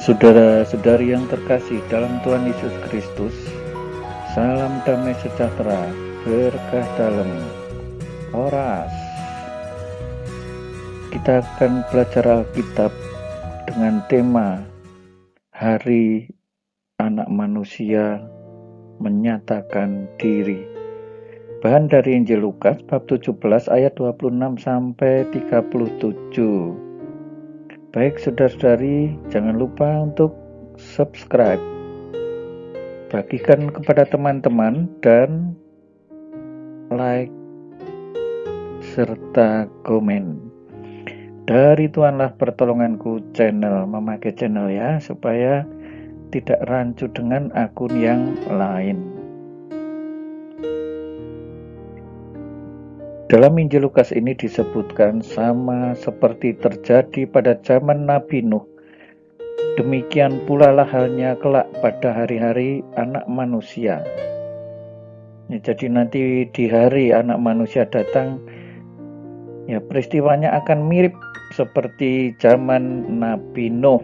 Saudara-saudari yang terkasih dalam Tuhan Yesus Kristus, salam damai sejahtera, berkah dalam Horas. Kita akan belajar Alkitab dengan tema Hari Anak Manusia Menyatakan Diri. Bahan dari Injil Lukas bab 17 ayat 26 sampai 37. Baik saudara-saudari, jangan lupa untuk subscribe, bagikan kepada teman-teman, dan like serta komen. Dari Tuhanlah pertolonganku channel, memakai channel ya, supaya tidak rancu dengan akun yang lain. Dalam Injil Lukas ini disebutkan sama seperti terjadi pada zaman Nabi Nuh. Demikian pula lah halnya kelak pada hari-hari anak manusia. Ya, jadi nanti di hari anak manusia datang, ya peristiwanya akan mirip seperti zaman Nabi Nuh.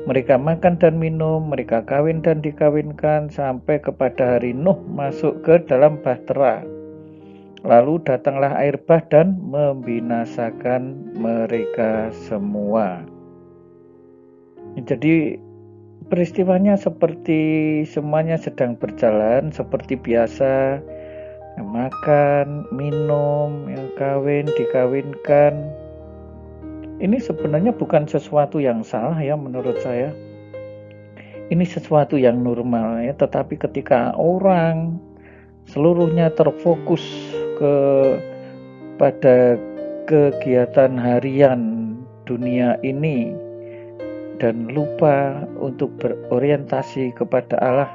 Mereka makan dan minum, mereka kawin dan dikawinkan sampai kepada hari Nuh masuk ke dalam bahtera. Lalu datanglah air bah dan membinasakan mereka semua. Jadi peristiwanya seperti semuanya sedang berjalan seperti biasa, makan, minum, kawin, dikawinkan. Ini sebenarnya bukan sesuatu yang salah ya menurut saya. Ini sesuatu yang normal ya, tetapi ketika orang seluruhnya terfokus pada kegiatan harian dunia ini dan lupa untuk berorientasi kepada Allah,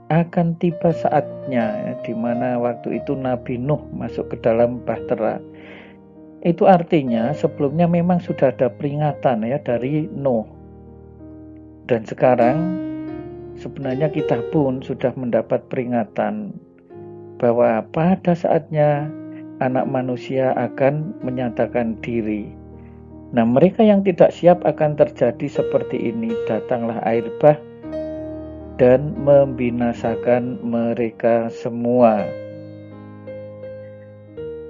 akan tiba saatnya di mana waktu itu Nabi Nuh masuk ke dalam bahtera. Itu artinya sebelumnya memang sudah ada peringatan ya dari Nuh. Dan sekarang sebenarnya kita pun sudah mendapat peringatan bahwa pada saatnya anak manusia akan menyatakan diri. Nah, mereka yang tidak siap akan terjadi seperti ini. Datanglah air bah dan membinasakan mereka semua.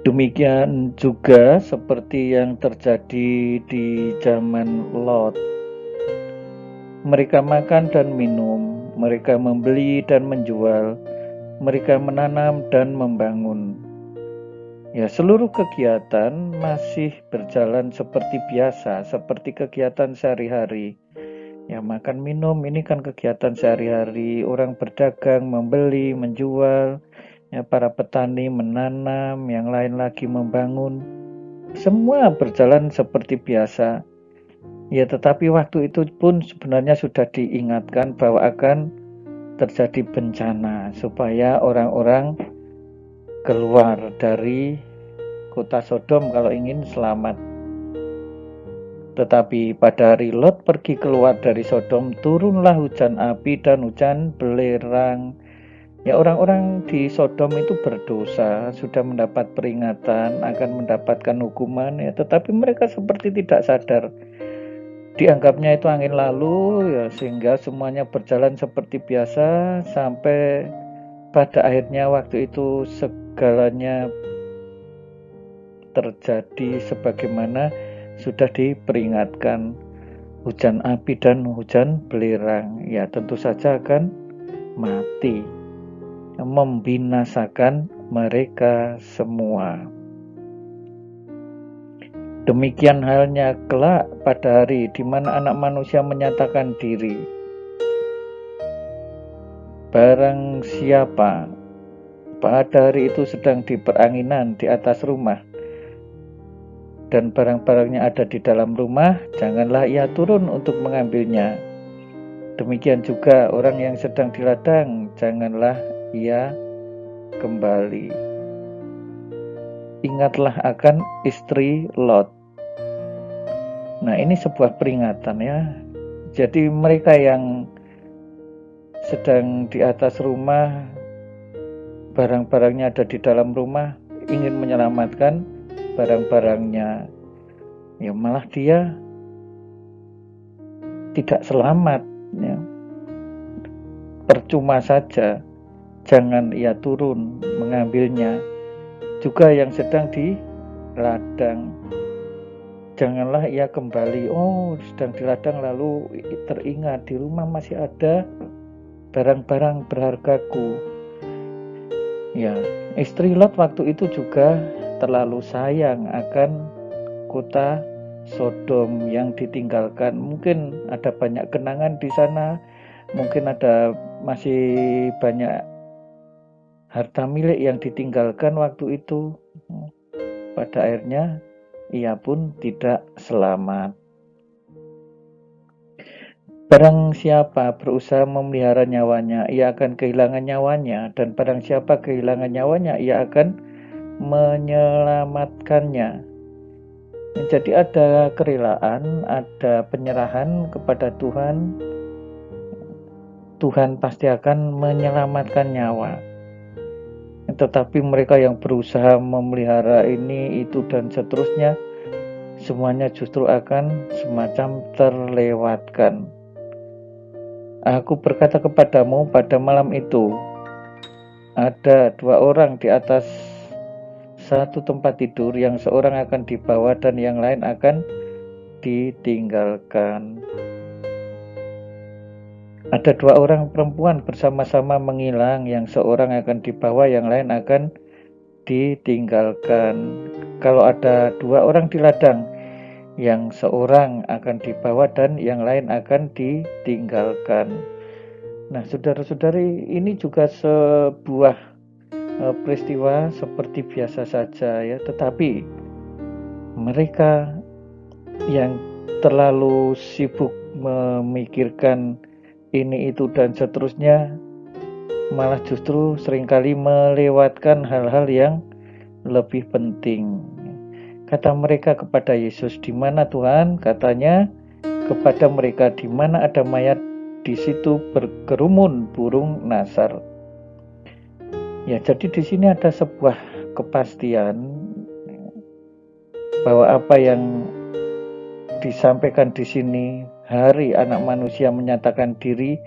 Demikian juga seperti yang terjadi di zaman Lot. Mereka makan dan minum, mereka membeli dan menjual, mereka menanam dan membangun. Ya, seluruh kegiatan masih berjalan seperti biasa, seperti kegiatan sehari-hari. Ya, makan minum ini kan kegiatan sehari-hari, orang berdagang, membeli, menjual, ya, para petani menanam, yang lain lagi membangun. Semua berjalan seperti biasa. Ya, tetapi waktu itu pun sebenarnya sudah diingatkan bahwa akan terjadi bencana supaya orang-orang keluar dari kota Sodom kalau ingin selamat. Tetapi pada hari Lot pergi keluar dari Sodom, turunlah hujan api dan hujan belerang. Ya, orang-orang di Sodom itu berdosa, sudah mendapat peringatan, akan mendapatkan hukuman, ya, tetapi mereka seperti tidak sadar. Dianggapnya itu angin lalu, ya, sehingga semuanya berjalan seperti biasa sampai pada akhirnya waktu itu segalanya terjadi sebagaimana sudah diperingatkan, hujan api dan hujan belerang. Ya, tentu saja akan mati, membinasakan mereka semua. Demikian halnya kelak pada hari di mana anak manusia menyatakan diri. Barang siapa pada hari itu sedang di peranginan di atas rumah dan barang-barangnya ada di dalam rumah, janganlah ia turun untuk mengambilnya. Demikian juga orang yang sedang di ladang, janganlah ia kembali. Ingatlah akan istri Lot. Nah, ini sebuah peringatan ya. Jadi mereka yang sedang di atas rumah, barang-barangnya ada di dalam rumah, ingin menyelamatkan barang-barangnya, ya malah dia tidak selamat, ya. Percuma saja, jangan ia turun mengambilnya. Juga yang sedang di ladang, janganlah ia kembali, sedang di ladang lalu teringat di rumah masih ada barang-barang berhargaku. Ya, istri Lot waktu itu juga terlalu sayang akan kota Sodom yang ditinggalkan. Mungkin ada banyak kenangan di sana, mungkin ada masih banyak harta milik yang ditinggalkan waktu itu. Pada akhirnya ia pun tidak selamat. Barang siapa berusaha memelihara nyawanya, ia akan kehilangan nyawanya, dan barang siapa kehilangan nyawanya, ia akan menyelamatkannya. Jadi ada kerelaan, ada penyerahan kepada Tuhan. Tuhan pasti akan menyelamatkan nyawa. Tetapi mereka yang berusaha memelihara ini, itu, dan seterusnya, semuanya justru akan semacam terlewatkan. Aku berkata kepadamu pada malam itu, ada 2 orang di atas satu tempat tidur, yang seorang akan dibawa dan yang lain akan ditinggalkan. Ada 2 orang perempuan bersama-sama menghilang, yang seorang akan dibawa, yang lain akan ditinggalkan. Kalau ada 2 orang di ladang, yang seorang akan dibawa dan yang lain akan ditinggalkan. Nah, saudara-saudari, ini juga sebuah peristiwa seperti biasa saja, ya, tetapi mereka yang terlalu sibuk memikirkan ini, itu, dan seterusnya, malah justru seringkali melewatkan hal-hal yang lebih penting. Kata mereka kepada Yesus, "Di mana Tuhan?" Katanya kepada mereka, "Di mana ada mayat, di situ berkerumun burung nasar." Ya, jadi di sini ada sebuah kepastian bahwa apa yang disampaikan di sini, hari Anak Manusia menyatakan diri,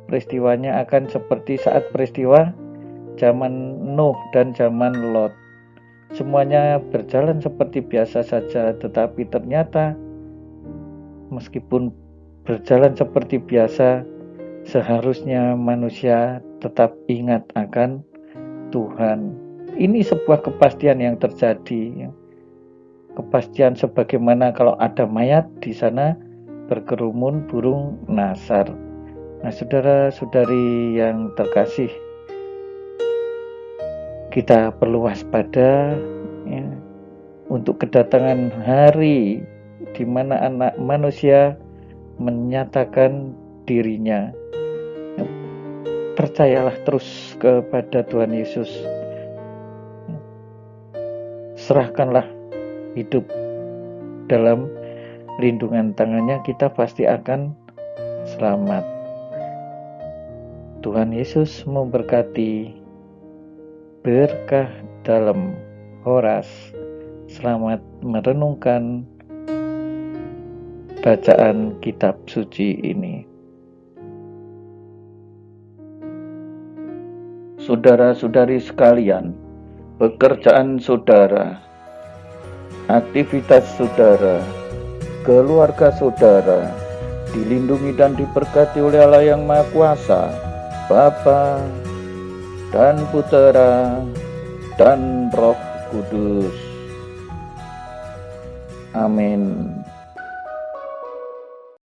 peristiwanya akan seperti saat peristiwa zaman Nuh dan zaman Lot. Semuanya berjalan seperti biasa saja, tetapi ternyata meskipun berjalan seperti biasa, seharusnya manusia tetap ingat akan Tuhan. Ini sebuah kepastian yang terjadi. Kepastian sebagaimana kalau ada mayat, di sana berkerumun burung nasar. Nah, saudara-saudari yang terkasih, kita perlu waspada, ya, untuk kedatangan hari di mana Anak Manusia menyatakan dirinya. Percayalah terus kepada Tuhan Yesus. Serahkanlah hidup dalam lindungan tangannya, kita pasti akan selamat. Tuhan Yesus memberkati. Berkah dalam Horas. Selamat merenungkan bacaan kitab suci ini. Saudara-saudari sekalian, pekerjaan saudara, aktivitas saudara, keluarga saudara dilindungi dan diberkati oleh Allah yang Maha Kuasa, Bapa dan Putera dan Roh Kudus. Amin.